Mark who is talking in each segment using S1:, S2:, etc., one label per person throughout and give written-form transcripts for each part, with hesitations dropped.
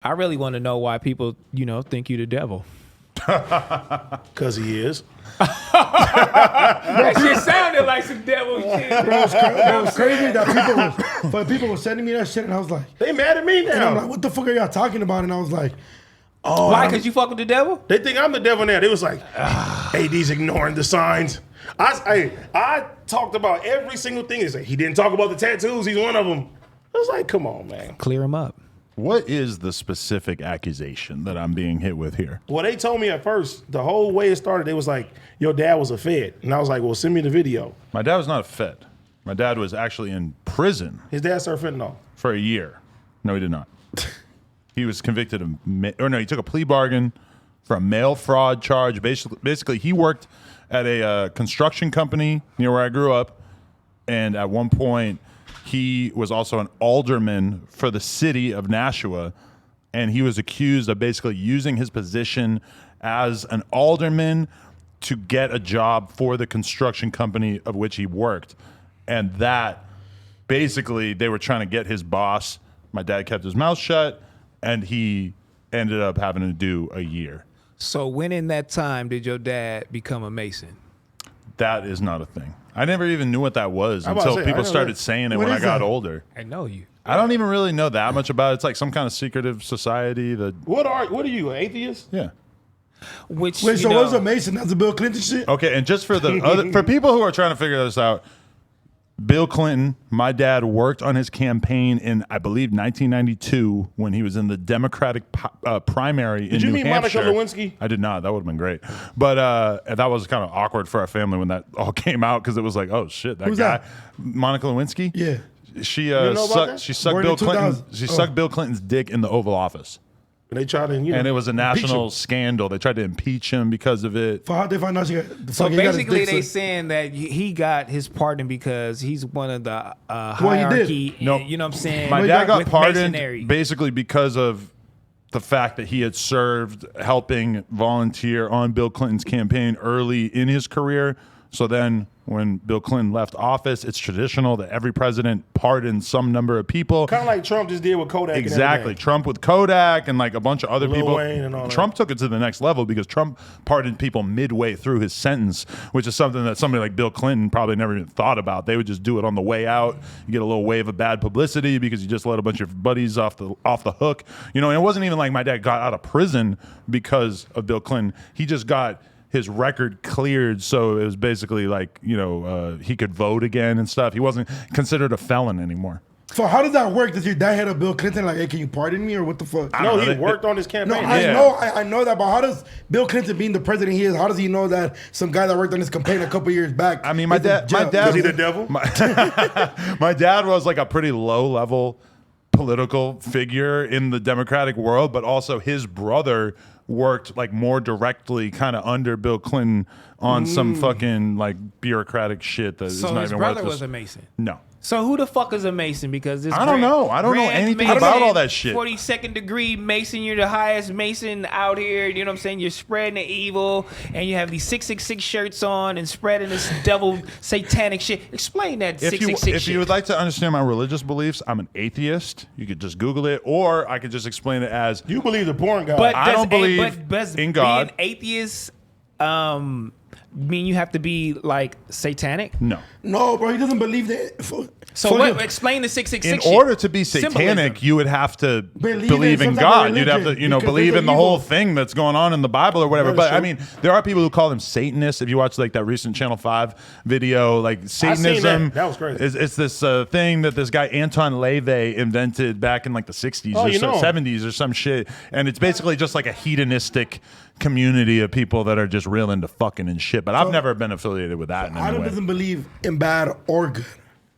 S1: I really want to know why people, think you the devil.
S2: Because he is.
S1: That shit sounded like some devil shit.
S3: Bro, it was crazy that people were sending me that shit, and I was like,
S2: They mad at me now.
S3: and I'm like, what the fuck are y'all talking about? And I was like,
S2: oh,
S1: Why? Because you fuck with the devil?
S2: They think I'm the devil now. They was like, AD's ignoring the signs. I talked about every single thing. They say he didn't talk about the tattoos. He's one of them. I was like, come on, man.
S1: Clear him up.
S4: What is the specific accusation that I'm being hit with here?
S2: Well, they told me at first, the whole way it started, they was like, your dad was a Fed. And I was like, well, send me the video.
S4: My dad was not a Fed. My dad was actually in prison
S2: His dad served fentanyl.
S4: for a year. No, he did not. He was convicted of, he took a plea bargain for a mail fraud charge. Basically, he worked at a construction company near where I grew up. And at one point, he was also an alderman for the city of Nashua, and he was accused of basically using his position as an alderman to get a job for the construction company of which he worked. And that, basically, they were trying to get his boss. My dad kept his mouth shut, and he ended up having to do a year.
S1: So when in that time did your dad become a Mason?
S4: That is not a thing. I never even knew what that was
S2: I'm about to
S4: until
S2: say,
S4: people
S2: I know
S4: started
S2: that.
S4: saying it
S3: What
S4: when I
S3: is
S4: got
S3: that?
S4: older.
S1: I know you.
S4: I don't even really know that much about it. It's like some kind of secretive society that,
S2: What are you, an atheist?
S4: yeah.
S1: Which,
S3: wait, so what's a Mason? That's the Bill Clinton shit?
S4: Okay, and just for the other, for people who are trying to figure this out, Bill Clinton, my dad worked on his campaign in, I believe, 1992 when he was in the Democratic primary in
S2: Did you
S4: New
S2: meet
S4: Hampshire.
S2: Monica Lewinsky?
S4: I did not. That would have been great. But that was kind of awkward for our family when that all came out because it was like, oh shit, that
S3: Who's
S4: guy,
S3: that?
S4: Monica Lewinsky.
S3: Yeah.
S4: She
S2: know about
S4: sucked.
S2: that?
S4: She sucked
S3: Born in
S4: Bill Clinton.
S3: 2000.
S4: She sucked Bill Clinton's dick in the Oval Office,
S2: And they tried to,
S4: and it was a
S2: impeach
S4: national
S2: him.
S4: scandal. They tried to impeach him because of it.
S3: For how they find out she got the
S1: So
S3: fuck, he got his
S1: basically,
S3: dick
S1: they
S3: sucked.
S1: saying that he got his pardon because he's one of the
S3: he did.
S1: hierarchy.
S4: No.
S1: You know what I'm saying?
S4: My dad got
S1: With
S4: pardoned
S1: Masonry.
S4: basically because of the fact that he had served helping volunteer on Bill Clinton's campaign early in his career. So then when Bill Clinton left office, it's traditional that every president pardons some number of people.
S2: Kind of like Trump just did with Kodak. and
S4: Exactly.
S2: everything.
S4: Trump with Kodak and like a bunch of other
S2: Lil
S4: people.
S2: Wayne and all that.
S4: Trump took it to the next level because Trump pardoned people midway through his sentence, which is something that somebody like Bill Clinton probably never even thought about. They would just do it on the way out. You get a little wave of bad publicity because you just let a bunch of buddies off the hook. You know, and it wasn't even like my dad got out of prison because of Bill Clinton. He just got his record cleared, so it was basically like, he could vote again and stuff. He wasn't considered a felon anymore.
S3: So how does that work? Does your dad hit up Bill Clinton like, hey, can you pardon me, or what the fuck?
S2: No,
S4: know.
S2: he worked on his
S3: No,
S2: campaign.
S3: I know that, but how does Bill Clinton, being the president he is, how does he know that some guy that worked on his campaign a couple years back?
S4: I mean, my
S3: is in
S4: dad-
S3: jail?
S2: Was he the devil?
S4: My dad was like a pretty low-level political figure in the Democratic world, but also his brother worked like more directly kind of under Bill Clinton on some fucking like bureaucratic shit that is
S1: So
S4: not
S1: his
S4: even
S1: brother
S4: worth
S1: was
S4: this.
S1: a Mason.
S4: No.
S1: So who the fuck is a Mason? Because this
S4: I don't know. I don't know anything about all that shit.
S1: 42nd degree Mason. You're the highest Mason out here. You know what I'm saying? You're spreading the evil, and you have these 666 shirts on and spreading this devil satanic shit. Explain that
S4: If
S1: 666
S4: you would like to understand my religious beliefs, I'm an atheist. You could just Google it, or I could just explain it as
S2: You believe the porn guy.
S1: But
S4: I don't believe
S1: does
S4: in God.
S1: Being atheist, mean you have to be like satanic?
S4: no.
S3: No, bro, he doesn't believe that.
S1: So what? Explain the 666.
S4: In
S1: shit.
S4: order to be satanic,
S1: Symbolism.
S4: you would have to
S3: Believe in
S4: in
S3: some type of
S4: God. You'd have to,
S3: religion, because
S4: believe
S3: they're
S4: in the whole
S3: evil.
S4: thing that's going on in the Bible or whatever.
S2: That is
S4: But I
S2: true.
S4: mean, there are people who call them Satanists. If you watch like that recent Channel 5 video, like Satanism,
S2: That was crazy.
S4: It's this thing that this guy Anton LaVey invented back in like the 60s
S2: Oh,
S4: or
S2: you know him.
S4: 70s or some shit. And it's basically just like a hedonistic community of people that are just real into fucking and shit. But I've never been affiliated with that in any
S3: Adam
S4: way.
S3: doesn't believe in bad or good.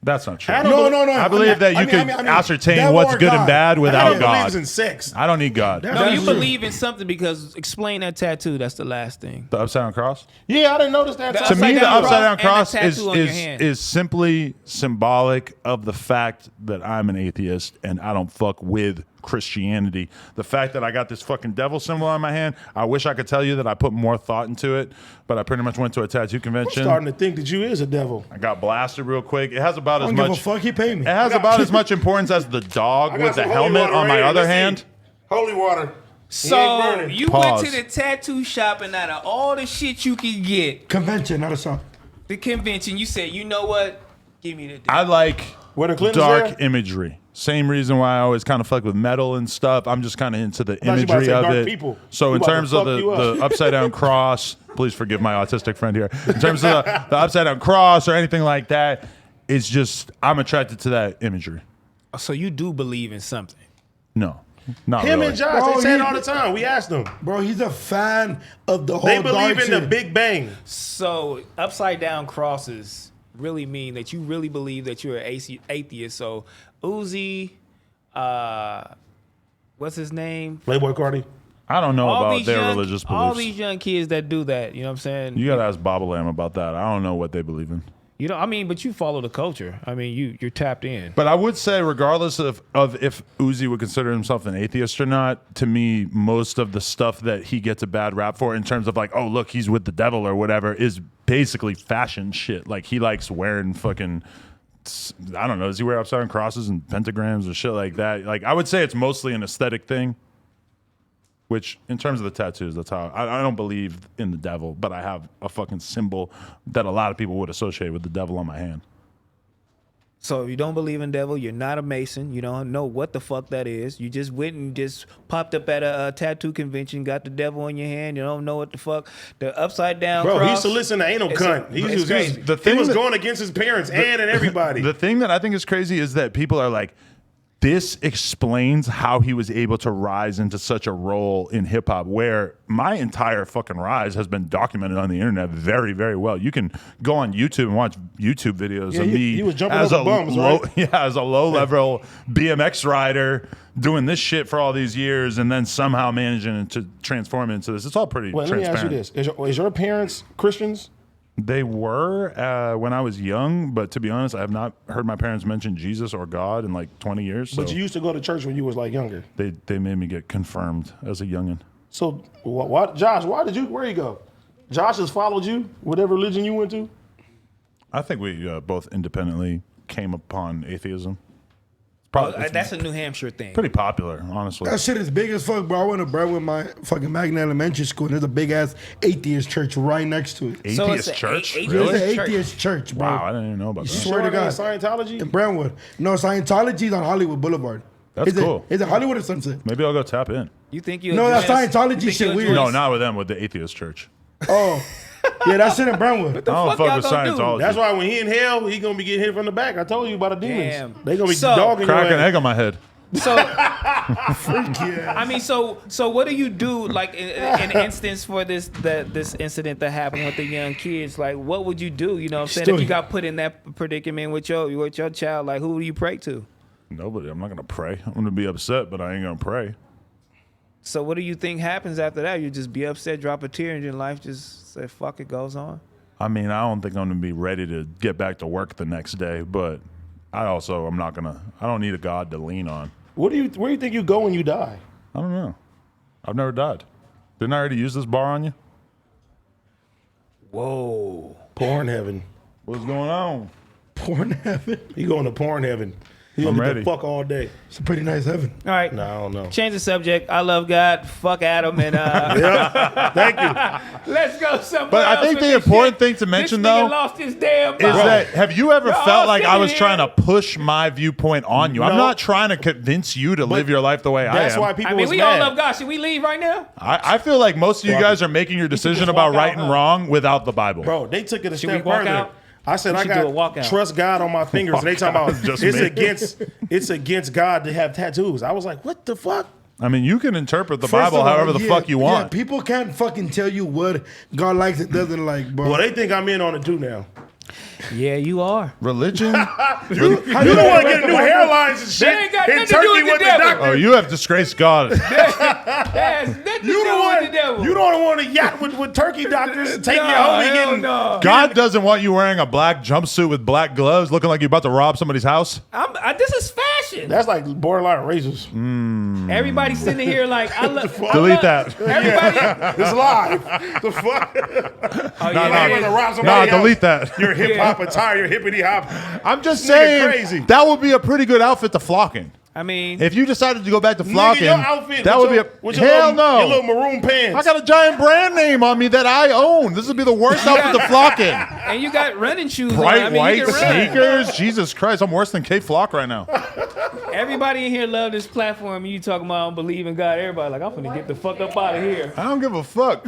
S4: That's not true.
S2: Adam-
S3: No.
S4: I believe that you could ascertain
S3: devil
S4: what's
S3: or
S4: good and
S3: God.
S4: bad without
S2: Adam
S4: God.
S2: believes in sex.
S4: I don't need God.
S1: No,
S3: That's
S1: you
S3: true.
S1: believe in something because explain that tattoo. That's the last thing.
S4: The upside down cross?
S2: Yeah, I didn't notice that.
S1: The
S4: To me, the
S1: down
S4: upside down
S1: cross
S4: cross
S1: and the
S4: is
S1: tattoo on your hand.
S4: is simply symbolic of the fact that I'm an atheist and I don't fuck with Christianity. The fact that I got this fucking devil symbol on my hand, I wish I could tell you that I put more thought into it, but I pretty much went to a tattoo
S2: I'm
S4: convention.
S2: starting to think that you is a devil.
S4: I got blasted real quick. It has about
S3: I
S4: as
S3: don't give a
S4: much.
S3: fuck. He paid me.
S4: It has about as much importance as the dog
S2: I got
S4: with the
S2: some holy
S4: helmet
S2: water
S4: on my
S2: right here.
S4: other
S2: Let's see.
S4: hand.
S2: Holy water.
S1: So you
S4: Pause.
S1: went to the tattoo shop, and out of all the shit you could get,
S3: Convention, not a shop.
S1: the convention, you said, you know what? Give me the.
S4: I like
S2: Where the Clintons
S4: dark
S2: there?
S4: imagery. Same reason why I always kind of fuck with metal and stuff. I'm just kind of into the
S2: thought you about to
S4: imagery
S2: say
S4: of
S2: dark
S4: it.
S2: people.
S4: So
S2: You
S4: in
S2: about to
S4: terms of
S2: fuck you up.
S4: the upside down cross, please forgive my autistic friend here. In terms of the upside down cross or anything like that, it's just I'm attracted to that imagery.
S1: So you do believe in something.
S4: No, not
S2: Him
S4: really.
S2: and Josh,
S3: Bro,
S2: they say it
S3: he-
S2: all the time. We asked them.
S3: Bro, he's a fan of the whole
S2: They believe
S3: dark
S2: in the
S3: shit.
S2: Big Bang.
S1: So upside down crosses really mean that you really believe that you're an atheist. So Uzi, what's his name?
S2: Playboy Cardi.
S4: I don't know
S1: All
S4: about
S1: these
S4: their
S1: young,
S4: religious
S1: all
S4: beliefs.
S1: these young kids that do that. You know what I'm saying?
S4: You gotta ask Bobolam about that. I don't know what they believe in.
S1: You know, I mean, but you follow the culture. I mean, you're tapped in.
S4: But I would say, regardless of if Uzi would consider himself an atheist or not, to me, most of the stuff that he gets a bad rap for in terms of like, oh, look, he's with the devil or whatever, is basically fashion shit. Like, he likes wearing fucking, I don't know, does he wear upside down crosses and pentagrams or shit like that? Like, I would say it's mostly an aesthetic thing, which in terms of the tattoos, that's how I don't believe in the devil, but I have a fucking symbol that a lot of people would associate with the devil on my hand.
S1: So if you don't believe in devil, you're not a Mason. You don't know what the fuck that is. You just went and just popped up at a tattoo convention, got the devil in your hand. You don't know what the fuck. The upside down
S2: Bro,
S1: cross.
S2: he used to listen to Anal
S1: It's
S2: Cunt. He
S1: it's
S2: was
S1: crazy.
S4: The thing
S2: he was
S4: that-
S2: going against his parents and everybody.
S4: The thing that I think is crazy is that people are like, this explains how he was able to rise into such a role in hip hop, where my entire fucking rise has been documented on the internet very, very well. You can go on YouTube and watch YouTube videos of me
S2: he was jumping
S4: as
S2: over
S4: a
S2: bums,
S4: low,
S2: right?
S4: yeah, as a low level BMX rider doing this shit for all these years, and then somehow managing to transform into this. It's all pretty
S2: Wait, let me
S4: transparent.
S2: ask you this: is your parents Christians?
S4: They were when I was young, but to be honest, I have not heard my parents mention Jesus or God in like 20 years. So
S2: But you used to go to church when you was like younger.
S4: they made me get confirmed as a youngin.
S2: So what? Josh, why did you? Where you go? Josh has followed you, whatever religion you went to.
S4: I think we both independently came upon atheism. Probably, it's
S1: That's a New Hampshire thing.
S4: pretty popular, honestly.
S3: That shit is big as fuck, bro. I went to Brentwood, my fucking Magna Elementary School, and there's a big ass atheist church right next to it.
S4: Atheist
S1: So it's a
S4: church?
S1: atheist
S4: Really?
S3: It's an
S1: church.
S3: atheist church, bro.
S4: Wow, I didn't even know about that.
S3: Swear to
S2: Sure
S3: God.
S2: Scientology.
S3: In Brentwood. No, Scientology's on Hollywood Boulevard.
S4: That's
S3: is
S4: cool.
S3: Is it Hollywood or Sunset?
S4: Maybe I'll go tap in.
S1: You think you?
S3: No, that's
S1: you
S3: Scientology
S1: think
S3: shit
S1: you'll
S3: weird.
S1: join-
S4: No, not with them, with the atheist church.
S3: Oh. Yeah, that shit in Brentwood.
S4: I don't
S1: fuck
S4: fuck
S1: y'all
S4: with
S1: gonna do?
S4: Scientology.
S2: That's why when he in hell, he gonna be getting hit from the back. I told you about the demons.
S1: Damn.
S2: They gonna be
S1: So-
S2: dogging
S4: Crack
S2: your
S4: an
S2: ass.
S4: egg on my head.
S1: So
S3: Yeah.
S1: I mean, so what do you do like in an instance for this incident that happened with the young kids? Like, what would you do? You know what I'm saying? If you got put in that predicament with your child, like, who do you pray to?
S4: Nobody. I'm not gonna pray. I'm gonna be upset, but I ain't gonna pray.
S1: So what do you think happens after that? You just be upset, drop a tear, and your life just say, fuck, it goes on?
S4: I mean, I don't think I'm gonna be ready to get back to work the next day, but I don't need a God to lean on.
S2: Where do you think you go when you die?
S4: I don't know. I've never died. Didn't I already use this bar on you?
S1: Whoa.
S2: Porn heaven.
S4: What's going on?
S3: Porn heaven.
S2: He going to porn heaven. He
S4: I'm
S2: gonna
S4: ready.
S2: get the fuck all day.
S3: It's a pretty nice heaven.
S1: All right.
S2: No, I don't know.
S1: Change the subject. I love God. Fuck Adam. And
S2: Thank you.
S1: let's go somewhere
S4: But I
S1: else
S4: think
S1: with
S4: the
S1: this
S4: important
S1: shit.
S4: thing to mention,
S1: this nigga
S4: though,
S1: lost his damn
S4: Is
S1: mind.
S4: that have you ever
S1: Y'all all
S4: felt like I
S1: sitting
S4: was
S1: here.
S4: trying to push my viewpoint on you? I'm
S2: No.
S4: not trying to convince you to live your life the way I
S2: That's
S4: am.
S2: why people
S1: I mean,
S2: was
S1: we
S2: mad.
S1: all love God. Should we leave right now?
S4: I feel like most of you guys are making your decision
S2: just
S4: about
S2: walk out,
S4: right and
S2: huh?
S4: wrong without the Bible.
S2: Bro, they took it a
S1: Should
S2: step
S1: we walk
S2: further.
S1: out?
S2: I said
S1: We
S2: I
S1: should do a
S2: got
S1: walkout.
S2: trust God on my fingers, and they talking
S4: Walkout,
S2: about
S4: just
S2: it's against God to have tattoos. I was like, what the fuck?
S4: I mean, you can interpret the
S3: First
S4: Bible
S3: of all,
S4: however the
S3: yeah,
S4: fuck you
S3: Yeah,
S4: want.
S3: people can't fucking tell you what God likes and doesn't like, bro.
S2: Well, they think I'm in on it too now.
S1: Yeah, you are.
S4: Religion?
S2: You don't want to get new hairlines and shit.
S1: ain't got
S2: in
S1: nothing to do
S2: Turkey
S1: with the
S2: with the
S1: devil.
S2: doctor.
S4: Oh, you have disgraced God.
S1: That's nothing to
S2: You
S1: do
S2: don't
S1: with the devil.
S2: want. You don't want to yacht with turkey doctors and take
S1: No,
S2: your homie
S1: hell
S2: getting.
S1: no.
S4: God doesn't want you wearing a black jumpsuit with black gloves looking like you're about to rob somebody's house.
S1: This is fashion.
S2: That's like borderline racist.
S1: Everybody's sitting here like, I love.
S4: Delete that.
S1: Everybody.
S2: It's live. The fuck?
S1: Oh,
S4: Nah,
S1: yeah,
S2: You want to rob
S4: Nah,
S2: somebody else.
S4: delete that.
S2: Your hip hop attire, your hippity hop.
S4: I'm just
S2: Nigga
S4: saying
S2: crazy.
S4: that would be a pretty good outfit to flock in.
S1: I mean,
S4: If you decided to go back to
S2: Nigga,
S4: flocking,
S2: your outfit
S4: that
S2: with
S4: would
S2: your,
S4: be a
S2: with your
S4: hell
S2: little,
S4: no.
S2: Your little maroon pants.
S4: I got a giant brand name on me that I own. This would be the worst outfit to flock in.
S1: and you got running shoes.
S4: Bright
S1: on. I mean,
S4: white
S1: you can run.
S4: sneakers. Jesus Christ, I'm worse than K Flock right now.
S1: Everybody in here love this platform. And you talking about I don't believe in God. Everybody like I'm finna get the fuck up out of here.
S4: I don't give a fuck.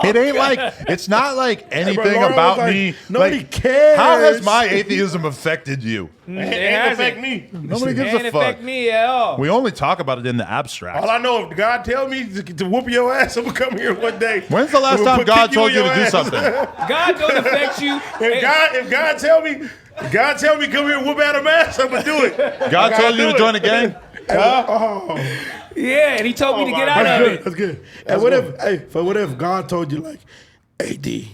S4: It ain't like it's not like anything
S3: Lauren
S4: about
S3: was like,
S4: me.
S3: nobody
S4: like,
S3: cares.
S4: How has my atheism affected you?
S2: It
S1: It
S2: ain't affect
S1: hasn't.
S2: me.
S4: Nobody gives
S1: Can't
S4: a fuck.
S1: affect me at all.
S4: We only talk about it in the abstract.
S2: All I know, if God tell me to whoop your ass, I'm gonna come here one day.
S4: When's the last
S2: I'm gonna
S4: time God
S2: kick
S4: told
S2: in
S4: you
S2: your
S4: to do
S2: ass.
S4: something?
S1: God don't affect you.
S2: If God tell me come here and whoop Adam ass, I'm gonna do it.
S4: God told you to join a gang?
S1: Yeah, and he told me
S2: Oh
S1: to
S2: my
S1: get out
S2: God.
S1: of it.
S3: That's good. And what if God told you like, hey D,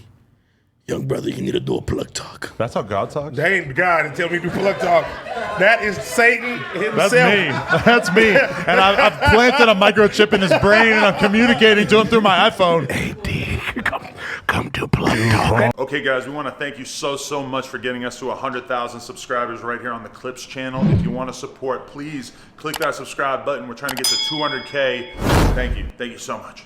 S3: young brother, you need to do a plug talk.
S4: That's how God talks?
S2: That ain't God and tell me to plug talk. That is Satan himself.
S4: That's me. That's me. And I've planted a microchip in his brain and I'm communicating to him through my iPhone.
S2: Hey D, come to plug talk.
S4: Okay, guys, we want to thank you so much for getting us to 100,000 subscribers right here on the Clips channel. If you want to support, please click that subscribe button. We're trying to get to 200K. Thank you. Thank you so much.